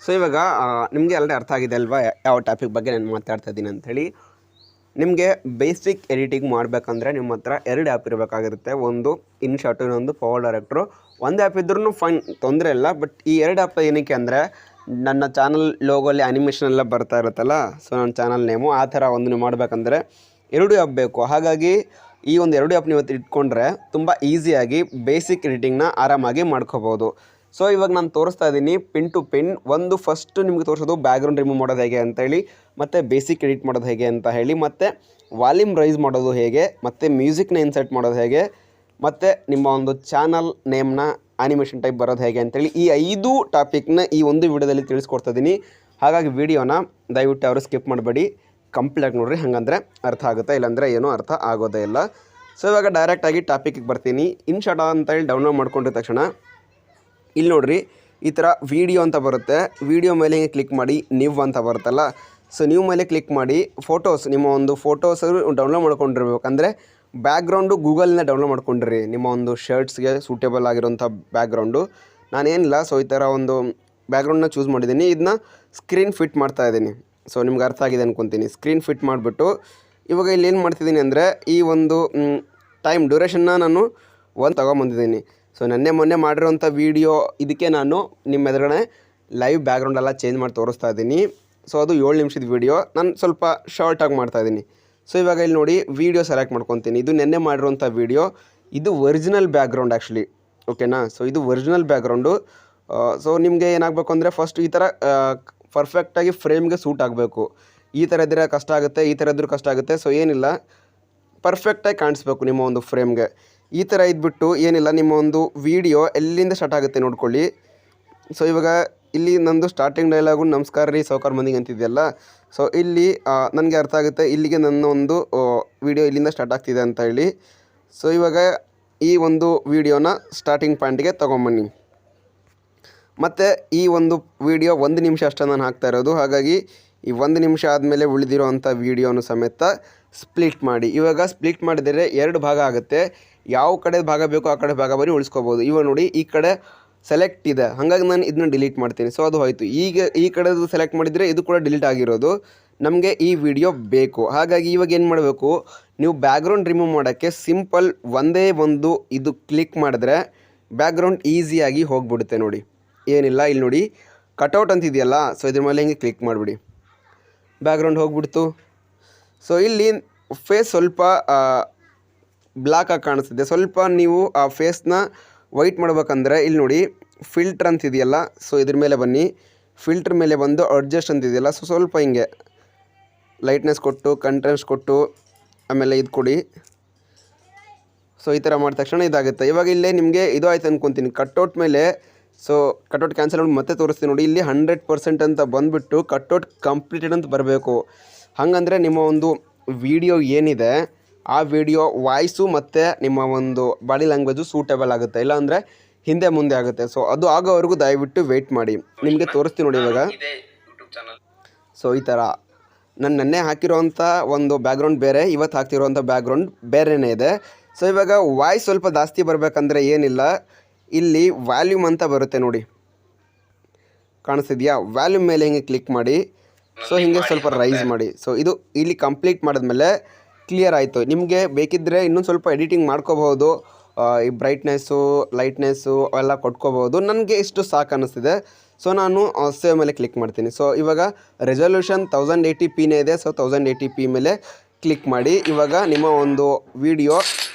So ಇವಾಗ ನಿಮಗೆ already ಅರ್ಥ ಆಗಿದೆ ಅಲ್ವಾ ಯಾವ ಟಾಪಿಕ್ ಬಗ್ಗೆ ನಾನು ಮಾತಾಡ್ತಾ ಇದ್ದೀನಿ ಅಂಥೇಳಿ. ನಿಮಗೆ ಬೇಸಿಕ್ ಎಡಿಟಿಂಗ್ ಮಾಡಬೇಕಂದ್ರೆ ನಿಮ್ಮ ಹತ್ರ 2 ಆ್ಯಪ್ ಇರಬೇಕಾಗಿರುತ್ತೆ. ಒಂದು ಇನ್ಶಾಟು, ಇನ್ನೊಂದು ಪವರ್ ಡೈರೆಕ್ಟ್ರು. ಒಂದು ಆ್ಯಪ್ ಇದ್ರೂ ಫೈನ್, ತೊಂದರೆ ಇಲ್ಲ. ಬಟ್ ಈ 2 ಆ್ಯಪ್ ಏನಕ್ಕೆ ಅಂದರೆ ನನ್ನ ಚಾನಲ್ ಲೋಗೋಲ್ಲಿ ಆ್ಯನಿಮೇಷನ್ ಎಲ್ಲ ಬರ್ತಾ ಇರುತ್ತಲ್ಲ, ಸೊ ನನ್ನ ಚಾನಲ್ ನೇಮು ಆ ಥರ ಒಂದು ನೀವು ಮಾಡಬೇಕಂದ್ರೆ 2 ಆ್ಯಪ್ ಬೇಕು. ಹಾಗಾಗಿ ಈ ಒಂದು 2 ಆ್ಯಪ್ ನೀವು ಇಟ್ಕೊಂಡ್ರೆ ತುಂಬ ಈಸಿಯಾಗಿ ಬೇಸಿಕ್ ಎಡಿಟಿಂಗ್ನ ಆರಾಮಾಗಿ ಮಾಡ್ಕೋಬೋದು. ಸೊ ಇವಾಗ ನಾನು ತೋರಿಸ್ತಾ ಇದ್ದೀನಿ ಪಿನ್ ಟು ಪಿನ್. ಒಂದು ಫಸ್ಟು ನಿಮಗೆ ತೋರಿಸೋದು ಬ್ಯಾಕ್ಗ್ರೌಂಡ್ ರಿಮೂವ್ ಮಾಡೋದು ಹೇಗೆ ಅಂತೇಳಿ, ಮತ್ತು ಬೇಸಿಕ್ ಎಡಿಟ್ ಮಾಡೋದು ಹೇಗೆ ಅಂತ ಹೇಳಿ, ಮತ್ತು ವಾಲ್ಯೂಮ್ ರೈಸ್ ಮಾಡೋದು ಹೇಗೆ, ಮತ್ತು ಮ್ಯೂಸಿಕ್ನ ಇನ್ಸರ್ಟ್ ಮಾಡೋದು ಹೇಗೆ, ಮತ್ತು ನಿಮ್ಮ ಒಂದು ಚಾನಲ್ ನೇಮ್ನ ಆ್ಯನಿಮೇಷನ್ ಟೈಪ್ ಬರೋದು ಹೇಗೆ ಅಂತೇಳಿ ಈ 5 ಟಾಪಿಕ್ನ ಈ ಒಂದು ವಿಡಿಯೋದಲ್ಲಿ ತಿಳಿಸ್ಕೊಡ್ತಾ ಇದ್ದೀನಿ. ಹಾಗಾಗಿ ವಿಡಿಯೋನ ದಯವಿಟ್ಟು ಅವರು ಸ್ಕಿಪ್ ಮಾಡಬೇಡಿ, ಕಂಪ್ಲೀಟಾಗಿ ನೋಡಿರಿ. ಹಾಗಂದರೆ ಅರ್ಥ ಆಗುತ್ತೆ, ಇಲ್ಲಾಂದರೆ ಏನೂ ಅರ್ಥ ಆಗೋದೇ ಇಲ್ಲ. ಸೊ ಇವಾಗ ಡೈರೆಕ್ಟಾಗಿ ಟಾಪಿಕ್ಗೆ ಬರ್ತೀನಿ. ಇನ್ಶಾಟ್ ಅಂತೇಳಿ ಡೌನ್ಲೋಡ್ ಮಾಡ್ಕೊಂಡಿದ್ದ ತಕ್ಷಣ ಇಲ್ಲಿ ನೋಡಿರಿ ಈ ಥರ ವೀಡಿಯೋ ಅಂತ ಬರುತ್ತೆ. ವೀಡಿಯೋ ಮೇಲೆ ಹಿಂಗೆ ಕ್ಲಿಕ್ ಮಾಡಿ ನ್ಯೂ ಅಂತ ಬರುತ್ತಲ್ಲ, ಸೊ ನ್ಯೂ ಮೇಲೆ ಕ್ಲಿಕ್ ಮಾಡಿ ಫೋಟೋಸ್, ನಿಮ್ಮ ಒಂದು ಫೋಟೋಸ್ ಡೌನ್ಲೋಡ್ ಮಾಡ್ಕೊಂಡಿರ್ಬೇಕಂದ್ರೆ ಬ್ಯಾಕ್ಗ್ರೌಂಡು ಗೂಗಲ್ನ ಡೌನ್ಲೋಡ್ ಮಾಡ್ಕೊಂಡಿರಿ. ನಿಮ್ಮ ಒಂದು ಶರ್ಟ್ಸ್ಗೆ ಸೂಟೇಬಲ್ ಆಗಿರೋಂಥ ಬ್ಯಾಕ್ಗ್ರೌಂಡು. ನಾನೇನಿಲ್ಲ, ಸೊ ಈ ಥರ ಒಂದು ಬ್ಯಾಕ್ಗ್ರೌಂಡನ್ನ ಚೂಸ್ ಮಾಡಿದ್ದೀನಿ. ಇದನ್ನ ಸ್ಕ್ರೀನ್ ಫಿಟ್ ಮಾಡ್ತಾಯಿದ್ದೀನಿ. ಸೊ ನಿಮ್ಗೆ ಅರ್ಥ ಆಗಿದೆ ಅಂದ್ಕೊತೀನಿ. ಸ್ಕ್ರೀನ್ ಫಿಟ್ ಮಾಡಿಬಿಟ್ಟು ಇವಾಗ ಇಲ್ಲಿ ಏನು ಮಾಡ್ತಿದ್ದೀನಿ ಅಂದರೆ ಈ ಒಂದು ಟೈಮ್ ಡ್ಯೂರೇಷನ್ನ ನಾನು ತೊಗೊಂಬಂದಿದ್ದೀನಿ. ಸೊ ಮೊನ್ನೆ ಮಾಡಿರೋಂಥ ವೀಡಿಯೋ ಇದಕ್ಕೆ ನಾನು ನಿಮ್ಮ ಎದುರುಗಡೆ ಲೈವ್ ಬ್ಯಾಕ್ಗ್ರೌಂಡೆಲ್ಲ ಚೇಂಜ್ ಮಾಡಿ ತೋರಿಸ್ತಾ ಇದ್ದೀನಿ. ಸೊ ಅದು 7 ನಿಮಿಷದ ವೀಡಿಯೋ, ನಾನು ಸ್ವಲ್ಪ ಶಾರ್ಟಾಗಿ ಮಾಡ್ತಾಯಿದ್ದೀನಿ. ಸೊ ಇವಾಗ ಇಲ್ಲಿ ನೋಡಿ ವೀಡಿಯೋ ಸೆಲೆಕ್ಟ್ ಮಾಡ್ಕೊತೀನಿ. ಇದು ನೆನ್ನೆ ಮಾಡಿರೋಂಥ ವೀಡಿಯೋ. ಇದು ಒರಿಜಿನಲ್ ಬ್ಯಾಕ್ಗ್ರೌಂಡ್ ಆ್ಯಕ್ಚುಲಿ, ಓಕೆನಾ. ಸೊ ಇದು ಒರಿಜಿನಲ್ ಬ್ಯಾಕ್ಗ್ರೌಂಡು. ಸೊ ನಿಮಗೆ ಏನಾಗಬೇಕು ಅಂದರೆ ಫಸ್ಟ್ ಈ ಥರ ಪರ್ಫೆಕ್ಟಾಗಿ ಫ್ರೇಮ್ಗೆ ಸೂಟ್ ಆಗಬೇಕು. ಈ ಥರ ಇದ್ದರೆ ಕಷ್ಟ ಆಗುತ್ತೆ, ಈ ಥರ ಇದ್ರೂ ಕಷ್ಟ ಆಗುತ್ತೆ. ಸೊ ಏನಿಲ್ಲ, ಪರ್ಫೆಕ್ಟಾಗಿ ಕಾಣಿಸ್ಬೇಕು ನಿಮ್ಮ ಒಂದು ಫ್ರೇಮ್ಗೆ. ಈ ಥರ ಇದ್ಬಿಟ್ಟು ಏನಿಲ್ಲ, ನಿಮ್ಮ ಒಂದು ವೀಡಿಯೋ ಎಲ್ಲಿಂದ ಸ್ಟಾರ್ಟ್ ಆಗುತ್ತೆ ನೋಡ್ಕೊಳ್ಳಿ. ಸೊ ಇವಾಗ ಇಲ್ಲಿ ನಂದು ಸ್ಟಾರ್ಟಿಂಗ್ ಡೈಲಾಗು ನಮಸ್ಕಾರ ರೀ ಸಾವ್ಕಾರ ಮಂದಿಗೆ ಅಂತಿದೆಯಲ್ಲ, ಸೊ ಇಲ್ಲಿ ನನಗೆ ಅರ್ಥ ಆಗುತ್ತೆ ಇಲ್ಲಿಗೆ ನನ್ನ ಒಂದು ವೀಡಿಯೋ ಇಲ್ಲಿಂದ ಸ್ಟಾರ್ಟ್ ಆಗ್ತಿದೆ ಅಂತ ಹೇಳಿ. ಸೊ ಇವಾಗ ಈ ಒಂದು ವೀಡಿಯೋನ ಸ್ಟಾರ್ಟಿಂಗ್ ಪಾಯಿಂಟಿಗೆ ತೊಗೊಂಬನ್ನಿ. ಮತ್ತು ಈ ಒಂದು ವೀಡಿಯೋ 1 ನಿಮಿಷ ಅಷ್ಟೇ ನಾನು ಹಾಕ್ತಾ ಇರೋದು. ಹಾಗಾಗಿ ಈ 1 ನಿಮಿಷ ಆದಮೇಲೆ ಉಳಿದಿರೋ ಅಂಥ ವೀಡಿಯೋನು ಸಮೇತ ಸ್ಪ್ಲಿಟ್ ಮಾಡಿ. ಇವಾಗ ಸ್ಪ್ಲಿಟ್ ಮಾಡಿದರೆ 2 ಭಾಗ ಆಗುತ್ತೆ. ಯಾವ ಕಡೆ ಭಾಗ ಬೇಕೋ ಆ ಕಡೆ ಭಾಗ ಬರೀ ಉಳಿಸ್ಕೋಬೋದು. ಇವಾಗ ನೋಡಿ ಈ ಕಡೆ ಸೆಲೆಕ್ಟ್ ಇದೆ, ಹಾಗಾಗಿ ನಾನು ಇದನ್ನ ಡಿಲೀಟ್ ಮಾಡ್ತೀನಿ. ಸೊ ಅದು ಹೋಯಿತು. ಈಗ ಈ ಕಡೆದು ಸೆಲೆಕ್ಟ್ ಮಾಡಿದರೆ ಇದು ಕೂಡ ಡಿಲೀಟ್ ಆಗಿರೋದು. ನಮಗೆ ಈ ವಿಡಿಯೋ ಬೇಕು. ಹಾಗಾಗಿ ಇವಾಗ ಏನು ಮಾಡಬೇಕು, ನೀವು ಬ್ಯಾಕ್ಗ್ರೌಂಡ್ ರಿಮೂವ್ ಮಾಡೋಕ್ಕೆ ಸಿಂಪಲ್ ಒಂದೇ ಒಂದು ಇದು ಕ್ಲಿಕ್ ಮಾಡಿದ್ರೆ ಬ್ಯಾಕ್ಗ್ರೌಂಡ್ ಈಸಿಯಾಗಿ ಹೋಗಿಬಿಡುತ್ತೆ. ನೋಡಿ ಏನಿಲ್ಲ, ಇಲ್ಲಿ ನೋಡಿ ಕಟೌಟ್ ಅಂತಿದೆಯಲ್ಲ, ಸೊ ಇದ್ರ ಮೇಲೆ ಹಿಂಗೆ ಕ್ಲಿಕ್ ಮಾಡಿಬಿಡಿ, ಬ್ಯಾಕ್ಗ್ರೌಂಡ್ ಹೋಗಿಬಿಡ್ತು. ಸೊ ಇಲ್ಲಿ ಫೇಸ್ ಸ್ವಲ್ಪ ಬ್ಲ್ಯಾಕಾಗಿ ಕಾಣಿಸ್ತಿದೆ. ಸ್ವಲ್ಪ ನೀವು ಆ ಫೇಸ್ನ ವೈಟ್ ಮಾಡ್ಬೇಕಂದ್ರೆ ಇಲ್ಲಿ ನೋಡಿ ಫಿಲ್ಟ್ರ್ ಅಂತಿದೆಯಲ್ಲ, ಸೊ ಇದ್ರ ಮೇಲೆ ಬನ್ನಿ. ಫಿಲ್ಟ್ರ್ ಮೇಲೆ ಬಂದು ಅಡ್ಜಸ್ಟ್ ಅಂತಿದೆಯಲ್ಲ, ಸೊ ಸ್ವಲ್ಪ ಹಿಂಗೆ ಲೈಟ್ನೆಸ್ ಕೊಟ್ಟು ಕಂಟ್ರಾಸ್ಟ್ ಕೊಟ್ಟು ಆಮೇಲೆ ಇದು ಕೊಡಿ. ಸೊ ಈ ಥರ ಮಾಡಿದ ತಕ್ಷಣ ಇದಾಗುತ್ತೆ. ಇವಾಗ ಇಲ್ಲೇ ನಿಮಗೆ ಇದು ಆಯ್ತು ಅಂದ್ಕೊತೀನಿ. ಕಟ್ಔಟ್ ಮೇಲೆ, ಸೊ ಕಟ್ಔಟ್ ಕ್ಯಾನ್ಸಲ್ ಮಾಡಿ ಮತ್ತೆ ತೋರಿಸ್ತೀನಿ ನೋಡಿ. ಇಲ್ಲಿ 100% ಅಂತ ಬಂದುಬಿಟ್ಟು ಕಟ್ಔಟ್ ಕಂಪ್ಲೀಟೆಡ್ ಅಂತ ಬರಬೇಕು. ಹಾಗಂದರೆ ನಿಮ್ಮ ಒಂದು ವಿಡಿಯೋ ಏನಿದೆ ಆ ವಿಡಿಯೋ ವಾಯ್ಸು ಮತ್ತು ನಿಮ್ಮ ಒಂದು ಬಾಡಿ ಲ್ಯಾಂಗ್ವೇಜು ಸೂಟೇಬಲ್ ಆಗುತ್ತೆ, ಇಲ್ಲಾಂದರೆ ಹಿಂದೆ ಮುಂದೆ ಆಗುತ್ತೆ. ಸೊ ಅದು ಆಗೋವರೆಗೂ ದಯವಿಟ್ಟು ವೆಯ್ಟ್ ಮಾಡಿ. ನಿಮಗೆ ತೋರಿಸ್ತೀನಿ ನೋಡಿ ಇವಾಗ. ಸೊ ಈ ಥರ ನಾನು ನೆನ್ನೆ ಹಾಕಿರೋವಂಥ ಒಂದು ಬ್ಯಾಕ್ಗ್ರೌಂಡ್ ಬೇರೆ, ಇವತ್ತು ಹಾಕ್ತಿರೋವಂಥ ಬ್ಯಾಕ್ಗ್ರೌಂಡ್ ಬೇರೆಯೇ ಇದೆ. ಸೊ ಇವಾಗ ವಾಯ್ಸ್ ಸ್ವಲ್ಪ ಜಾಸ್ತಿ ಬರಬೇಕಂದ್ರೆ ಏನಿಲ್ಲ, ಇಲ್ಲಿ ವ್ಯಾಲ್ಯೂಮ್ ಅಂತ ಬರುತ್ತೆ ನೋಡಿ, ಕಾಣಿಸ್ತಿದೆಯಾ? ವ್ಯಾಲ್ಯೂಮ್ ಮೇಲೆ ಹಿಂಗೆ ಕ್ಲಿಕ್ ಮಾಡಿ. ಸೊ ಹಿಂಗೆ ಸ್ವಲ್ಪ ರೈಸ್ ಮಾಡಿ. ಸೊ ಇದು ಇಲ್ಲಿ ಕಂಪ್ಲೀಟ್ ಮಾಡಿದ್ಮೇಲೆ ಕ್ಲಿಯರ್ ಆಯಿತು. ನಿಮಗೆ ಬೇಕಿದ್ದರೆ ಇನ್ನೊಂದು ಸ್ವಲ್ಪ ಎಡಿಟಿಂಗ್ ಮಾಡ್ಕೋಬಹುದು. ಈ ಬ್ರೈಟ್ನೆಸ್ಸು ಲೈಟ್ನೆಸ್ಸು ಅವೆಲ್ಲ ಕೊಟ್ಕೋಬೋದು. ನನಗೆ ಇಷ್ಟು ಸಾಕು ಅನ್ನಿಸ್ತಿದೆ. ಸೊ ನಾನು ಸೇವ್ ಮೇಲೆ ಕ್ಲಿಕ್ ಮಾಡ್ತೀನಿ. ಸೊ ಇವಾಗ ರೆಸಲ್ಯೂಷನ್ 1080p ಇದೆ. ಸೊ 1080p ಮೇಲೆ ಕ್ಲಿಕ್ ಮಾಡಿ. ಇವಾಗ ನಿಮ್ಮ ಒಂದು ವಿಡಿಯೋ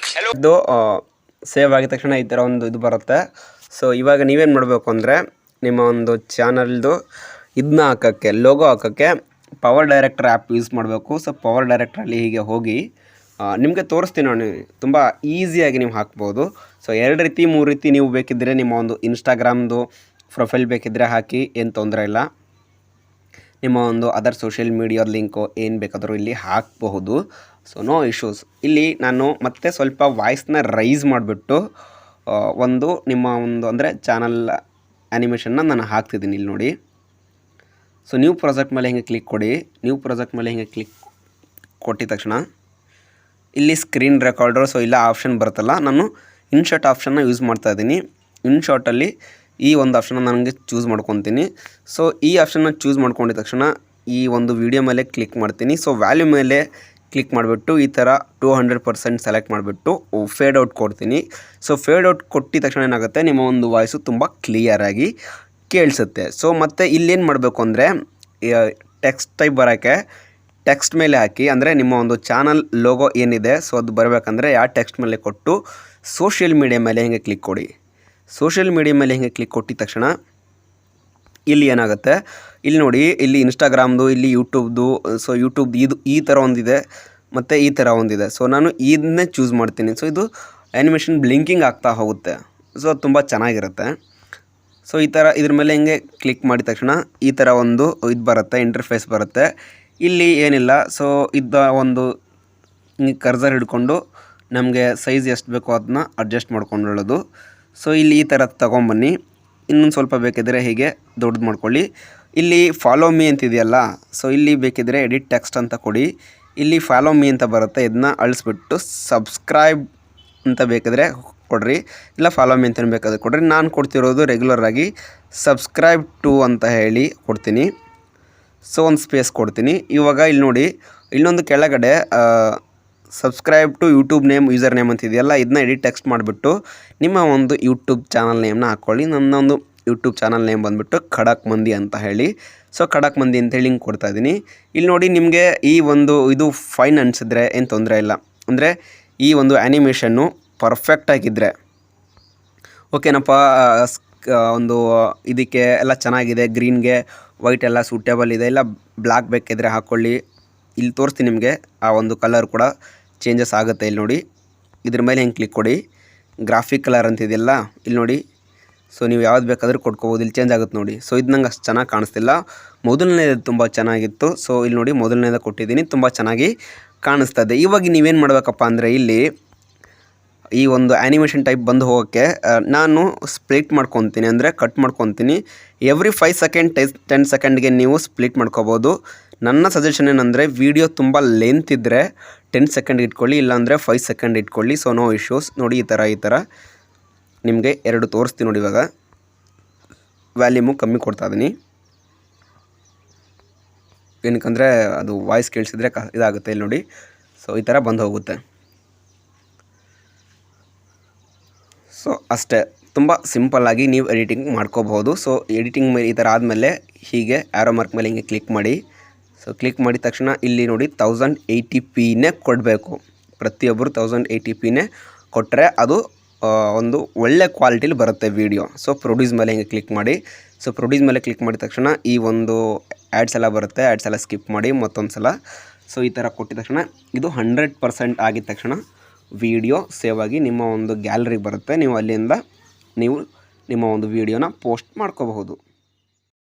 ಇದು ಸೇವ್ ಆಗಿದ ತಕ್ಷಣ ಈ ಥರ ಒಂದು ಇದು ಬರುತ್ತೆ. ಸೊ ಇವಾಗ ನೀವೇನು ಮಾಡಬೇಕು ಅಂದರೆ ನಿಮ್ಮ ಒಂದು ಚಾನಲ್ದು ಇದನ್ನ ಹಾಕೋಕ್ಕೆ, ಲೋಗೋ ಹಾಕೋಕ್ಕೆ ಪವರ್ ಡೈರೆಕ್ಟರ್ ಆ್ಯಪ್ ಯೂಸ್ ಮಾಡಬೇಕು. ಸೊ ಪವರ್ ಡೈರೆಕ್ಟ್ರಲ್ಲಿ ಹೀಗೆ ಹೋಗಿ ನಿಮಗೆ ತೋರಿಸ್ತೀನಿ ನೋಡಿ, ತುಂಬ ಈಸಿಯಾಗಿ ನೀವು ಹಾಕ್ಬೋದು. ಸೊ 2 ರೀತಿ 3 ರೀತಿ ನೀವು ಬೇಕಿದ್ದರೆ ನಿಮ್ಮ ಒಂದು ಇನ್ಸ್ಟಾಗ್ರಾಮ್ದು ಪ್ರೊಫೈಲ್ ಬೇಕಿದ್ದರೆ ಹಾಕಿ, ಏನು ತೊಂದರೆ ಇಲ್ಲ. ನಿಮ್ಮ ಒಂದು ಅದರ್ ಸೋಷಿಯಲ್ ಮೀಡಿಯಾದ ಲಿಂಕು ಏನು ಬೇಕಾದರೂ ಇಲ್ಲಿ ಹಾಕಬಹುದು. So no issues. ಇಲ್ಲಿ ನಾನು ಮತ್ತೆ ಸ್ವಲ್ಪ ವಾಯ್ಸ್ನ ರೈಸ್ ಮಾಡಿಬಿಟ್ಟು ಒಂದು ನಿಮ್ಮ ಒಂದು ಅಂದರೆ ಚಾನಲ್ ಆ್ಯನಿಮೇಷನ್ನ ನಾನು ಹಾಕ್ತಿದ್ದೀನಿ. ಇಲ್ಲಿ ನೋಡಿ. ಸೊ ನ್ಯೂ ಪ್ರಾಜೆಕ್ಟ್ ಮೇಲೆ ಹಿಂಗೆ ಕ್ಲಿಕ್ ಕೊಡಿ. ನ್ಯೂ ಪ್ರಾಜೆಕ್ಟ್ ಮೇಲೆ ಹಿಂಗೆ ಕ್ಲಿಕ್ ಕೊಟ್ಟಿದ ತಕ್ಷಣ ಇಲ್ಲಿ ಸ್ಕ್ರೀನ್ ರೆಕಾರ್ಡರ್, ಸೊ ಇಲ್ಲ ಆಪ್ಷನ್ ಬರುತ್ತಲ್ಲ, ನಾನು ಇನ್ಶಾಟ್ ಆಪ್ಷನ್ನ ಯೂಸ್ ಮಾಡ್ತಾಯಿದ್ದೀನಿ. ಇನ್ಶಾಟಲ್ಲಿ ಈ ಒಂದು ಆಪ್ಷನ್ನ ನನಗೆ ಚೂಸ್ ಮಾಡ್ಕೊತೀನಿ. ಸೊ ಈ ಆಪ್ಷನ್ನ ಚೂಸ್ ಮಾಡ್ಕೊಂಡಿದ ತಕ್ಷಣ ಈ ಒಂದು ವಿಡಿಯೋ ಮೇಲೆ ಕ್ಲಿಕ್ ಮಾಡ್ತೀನಿ. ಸೊ ವ್ಯಾಲ್ಯೂ ಮೇಲೆ ಕ್ಲಿಕ್ ಮಾಡಿಬಿಟ್ಟು ಈ ಥರ 200% ಸೆಲೆಕ್ಟ್ ಮಾಡಿಬಿಟ್ಟು ಫೇಡ್ ಔಟ್ ಕೊಡ್ತೀನಿ. ಸೊ ಫೇಡ್ ಔಟ್ ಕೊಟ್ಟಿದ ತಕ್ಷಣ ಏನಾಗುತ್ತೆ, ನಿಮ್ಮ ಒಂದು ವಾಯ್ಸು ತುಂಬ ಕ್ಲಿಯರಾಗಿ ಕೇಳಿಸುತ್ತೆ. ಸೊ ಮತ್ತು ಇಲ್ಲೇನು ಮಾಡಬೇಕು ಅಂದರೆ ಟೆಕ್ಸ್ಟ್ ಟೈಪ್ ಬರೋಕ್ಕೆ ಟೆಕ್ಸ್ಟ್ ಮೇಲೆ ಹಾಕಿ, ಅಂದರೆ ನಿಮ್ಮ ಒಂದು ಚಾನಲ್ ಲೋಗೋ ಏನಿದೆ ಸೊ ಅದು ಬರಬೇಕಂದ್ರೆ ಯಾವ ಟೆಕ್ಸ್ಟ್ ಮೇಲೆ ಕೊಟ್ಟು ಸೋಷಿಯಲ್ ಮೀಡಿಯಾ ಮೇಲೆ ಹಿಂಗೆ ಕ್ಲಿಕ್ ಕೊಡಿ. ಸೋಷಿಯಲ್ ಮೀಡಿಯಾ ಮೇಲೆ ಹಿಂಗೆ ಕ್ಲಿಕ್ ಕೊಟ್ಟಿದ ತಕ್ಷಣ ಇಲ್ಲಿ ಏನಾಗುತ್ತೆ, ಇಲ್ಲಿ ನೋಡಿ, ಇಲ್ಲಿ ಇನ್ಸ್ಟಾಗ್ರಾಮ್ದು, ಇಲ್ಲಿ ಯೂಟ್ಯೂಬ್ದು. ಸೊ ಯೂಟ್ಯೂಬ್ದು ಇದು ಈ ಥರ ಒಂದಿದೆ ಮತ್ತು ಈ ಥರ ಒಂದಿದೆ. ಸೊ ನಾನು ಇದನ್ನೇ ಚೂಸ್ ಮಾಡ್ತೀನಿ. ಸೊ ಇದು ಆ್ಯನಿಮೇಷನ್ ಬ್ಲಿಂಕಿಂಗ್ ಆಗ್ತಾ ಹೋಗುತ್ತೆ. ಸೊ ತುಂಬ ಚೆನ್ನಾಗಿರುತ್ತೆ. ಸೊ ಈ ಥರ ಇದ್ರ ಮೇಲೆ ಹಿಂಗೆ ಕ್ಲಿಕ್ ಮಾಡಿದ ತಕ್ಷಣ ಈ ಥರ ಒಂದು ಇದು ಬರುತ್ತೆ, ಇಂಟರ್ಫೇಸ್ ಬರುತ್ತೆ. ಇಲ್ಲಿ ಏನಿಲ್ಲ, ಸೊ ಇದ್ದ ಒಂದು ಹಿಂಗೆ ಕರ್ಸರ್ ಹಿಡ್ಕೊಂಡು ನಮಗೆ ಸೈಜ್ ಎಷ್ಟು ಬೇಕೋ ಅದನ್ನ ಅಡ್ಜಸ್ಟ್ ಮಾಡ್ಕೊಳ್ಳೋದು. ಸೊ ಇಲ್ಲಿ ಈ ಥರ ತೊಗೊಂಬನ್ನಿ. ಇನ್ನೊಂದು ಸ್ವಲ್ಪ ಬೇಕಿದ್ದರೆ ಹೀಗೆ ದೊಡ್ಡದು ಮಾಡ್ಕೊಳ್ಳಿ. ಇಲ್ಲಿ ಫಾಲೋ ಮೀ ಅಂತಿದೆಯಲ್ಲ, ಸೊ ಇಲ್ಲಿ ಬೇಕಿದ್ದರೆ ಎಡಿಟ್ ಟೆಕ್ಸ್ಟ್ ಅಂತ ಕೊಡಿ. ಇಲ್ಲಿ ಫಾಲೋ ಮೀ ಅಂತ ಬರುತ್ತೆ, ಇದನ್ನ ಅಳಿಸ್ಬಿಟ್ಟು ಸಬ್ಸ್ಕ್ರೈಬ್ ಅಂತ ಬೇಕಿದ್ರೆ ಕೊಡ್ರಿ, ಇಲ್ಲ ಫಾಲೋ ಮೀ ಅಂತ ಬೇಕಾದ್ರೆ ಕೊಡ್ರಿ. ನಾನು ಕೊಡ್ತಿರೋದು ರೆಗ್ಯುಲರಾಗಿ ಸಬ್ಸ್ಕ್ರೈಬ್ ಟು ಅಂತ ಹೇಳಿ ಕೊಡ್ತೀನಿ. ಸೊ ಒಂದು ಸ್ಪೇಸ್ ಕೊಡ್ತೀನಿ. ಇವಾಗ ಇಲ್ಲಿ ನೋಡಿ, ಇಲ್ಲೊಂದು ಕೆಳಗಡೆ subscribe to YouTube name, user name ಅಂತಿದೆಯಲ್ಲ, ಇದನ್ನ ಎಡಿಟ್ ಟೆಕ್ಸ್ಟ್ ಮಾಡಿಬಿಟ್ಟು ನಿಮ್ಮ ಒಂದು ಯೂಟ್ಯೂಬ್ ಚಾನಲ್ ನೇಮ್ನ ಹಾಕ್ಕೊಳ್ಳಿ. ನನ್ನೊಂದು ಯೂಟ್ಯೂಬ್ ಚಾನಲ್ ನೇಮ್ ಬಂದುಬಿಟ್ಟು ಖಡಕ್ ಮಂದಿ ಅಂತ ಹೇಳಿ. ಸೊ ಖಡಕ್ ಮಂದಿ ಅಂತೇಳಿ ಹಿಂಗೆ ಕೊಡ್ತಾಯಿದ್ದೀನಿ. ಇಲ್ಲಿ ನೋಡಿ, ನಿಮಗೆ ಈ ಒಂದು ಇದು ಫೈನ್ ಅನಿಸಿದ್ರೆ ಏನು ತೊಂದರೆ ಇಲ್ಲ. ಅಂದರೆ ಈ ಒಂದು ಆ್ಯನಿಮೇಷನ್ನು ಪರ್ಫೆಕ್ಟಾಗಿದ್ದರೆ ಓಕೆನಪ್ಪ, ಒಂದು ಇದಕ್ಕೆ ಎಲ್ಲ ಚೆನ್ನಾಗಿದೆ, ಗ್ರೀನ್ಗೆ ವೈಟ್ ಎಲ್ಲ ಸೂಟೇಬಲ್ ಇದೆ, ಇಲ್ಲ ಬ್ಲ್ಯಾಕ್ ಬೇಕಿದ್ರೆ ಹಾಕ್ಕೊಳ್ಳಿ. ಇಲ್ಲಿ ತೋರಿಸ್ತೀನಿ ನಿಮಗೆ, ಆ ಒಂದು ಕಲರ್ ಕೂಡ ಚೇಂಜಸ್ ಆಗುತ್ತೆ. ಇಲ್ಲಿ ನೋಡಿ, ಇದ್ರ ಮೇಲೆ ಹೆಂಗೆ ಕ್ಲಿಕ್ ಕೊಡಿ, ಗ್ರಾಫಿಕ್ ಕಲರ್ ಅಂತಿದೆಯಲ್ಲ ಇಲ್ಲಿ ನೋಡಿ. ಸೊ ನೀವು ಯಾವ್ದು ಬೇಕಾದರೂ ಕೊಡ್ಕೋಬೋದು, ಇಲ್ಲಿ ಚೇಂಜ್ ಆಗುತ್ತೆ ನೋಡಿ. ಸೊ ಇದು ನಂಗೆ ಅಷ್ಟು ಚೆನ್ನಾಗಿ ಕಾಣಿಸ್ತಿಲ್ಲ, ಮೊದಲನೇದು ತುಂಬ ಚೆನ್ನಾಗಿತ್ತು. ಸೊ ಇಲ್ಲಿ ನೋಡಿ, ಮೊದಲನೇದು ಕೊಟ್ಟಿದ್ದೀನಿ, ತುಂಬ ಚೆನ್ನಾಗಿ ಕಾಣಿಸ್ತದೆ. ಇವಾಗ ನೀವೇನು ಮಾಡಬೇಕಪ್ಪ ಅಂದರೆ, ಇಲ್ಲಿ ಈ ಒಂದು ಆ್ಯನಿಮೇಷನ್ ಟೈಪ್ ಬಂದು ಹೋಗೋಕ್ಕೆ ನಾನು ಸ್ಪ್ಲಿಟ್ ಮಾಡ್ಕೊತೀನಿ, ಅಂದರೆ ಕಟ್ ಮಾಡ್ಕೊತೀನಿ. ಎವ್ರಿ 5 ಸೆಕೆಂಡ್ 10 ಸೆಕೆಂಡ್ಗೆ ನೀವು ಸ್ಪ್ಲಿಟ್ ಮಾಡ್ಕೋಬೋದು. ನನ್ನ ಸಜೆಷನ್ ಏನಂದರೆ, ವಿಡಿಯೋ ತುಂಬ ಲೆಂತ್ ಇದ್ದರೆ 10 ಸೆಕೆಂಡ್ ಇಟ್ಕೊಳ್ಳಿ, ಇಲ್ಲಾಂದರೆ 5 ಸೆಕೆಂಡ್ ಇಟ್ಕೊಳ್ಳಿ. So no issues. ನೋಡಿ, ಈ ಥರ ನಿಮಗೆ 2 ತೋರಿಸ್ತೀನಿ ನೋಡಿ. ಇವಾಗ ವ್ಯಾಲ್ಯೂಮು ಕಮ್ಮಿ ಕೊಡ್ತಾ ಇದ್ದೀನಿ, ಏನಕ್ಕಂದರೆ ಅದು ವಾಯ್ಸ್ ಕೇಳಿಸಿದ್ರೆ ಇದಾಗುತ್ತೆ. ಇಲ್ಲಿ ನೋಡಿ, ಸೊ ಈ ಥರ ಬಂದು ಹೋಗುತ್ತೆ. ಸೊ ಅಷ್ಟೇ, ತುಂಬ ಸಿಂಪಲ್ಲಾಗಿ ನೀವು ಎಡಿಟಿಂಗ್ ಮಾಡ್ಕೋಬಹುದು. ಸೊ ಎಡಿಟಿಂಗ್ ಮೇಲೆ ಈ ಥರ ಆದಮೇಲೆ ಹೀಗೆ ಆ್ಯರೋ ಮಾರ್ಕ್ ಮೇಲೆ ಹಿಂಗೆ ಕ್ಲಿಕ್ ಮಾಡಿ. ಸೊ ಕ್ಲಿಕ್ ಮಾಡಿದ ತಕ್ಷಣ ಇಲ್ಲಿ ನೋಡಿ 1080pನೇ ಕೊಡಬೇಕು. ಪ್ರತಿಯೊಬ್ಬರು 1080pನೇ ಕೊಟ್ಟರೆ ಅದು ಒಂದು ಒಳ್ಳೆ ಕ್ವಾಲಿಟಿಲಿ ಬರುತ್ತೆ ವೀಡಿಯೋ. ಸೊ ಪ್ರೊಡ್ಯೂಸ್ ಮೇಲೆ ಹಿಂಗೆ ಕ್ಲಿಕ್ ಮಾಡಿ. ಸೊ ಪ್ರೊಡ್ಯೂಸ್ ಮೇಲೆ ಕ್ಲಿಕ್ ಮಾಡಿದ ತಕ್ಷಣ ಈ ಒಂದು ಆ್ಯಡ್ಸ್ ಎಲ್ಲ ಬರುತ್ತೆ, ಆ್ಯಡ್ಸ್ ಎಲ್ಲ ಸ್ಕಿಪ್ ಮಾಡಿ ಮತ್ತೊಂದು ಸಲ. ಸೊ ಈ ಥರ ಕೊಟ್ಟಿದ ತಕ್ಷಣ ಇದು 100% ಆಗಿದ ತಕ್ಷಣ ವಿಡಿಯೋ ಸೇವ್ ಆಗಿ ನಿಮ್ಮ ಒಂದು ಗ್ಯಾಲರಿಗೆ ಬರುತ್ತೆ. ನೀವು ಅಲ್ಲಿಂದ ನೀವು ನಿಮ್ಮ ಒಂದು ವಿಡಿಯೋನ ಪೋಸ್ಟ್ ಮಾಡ್ಕೋಬಹುದು.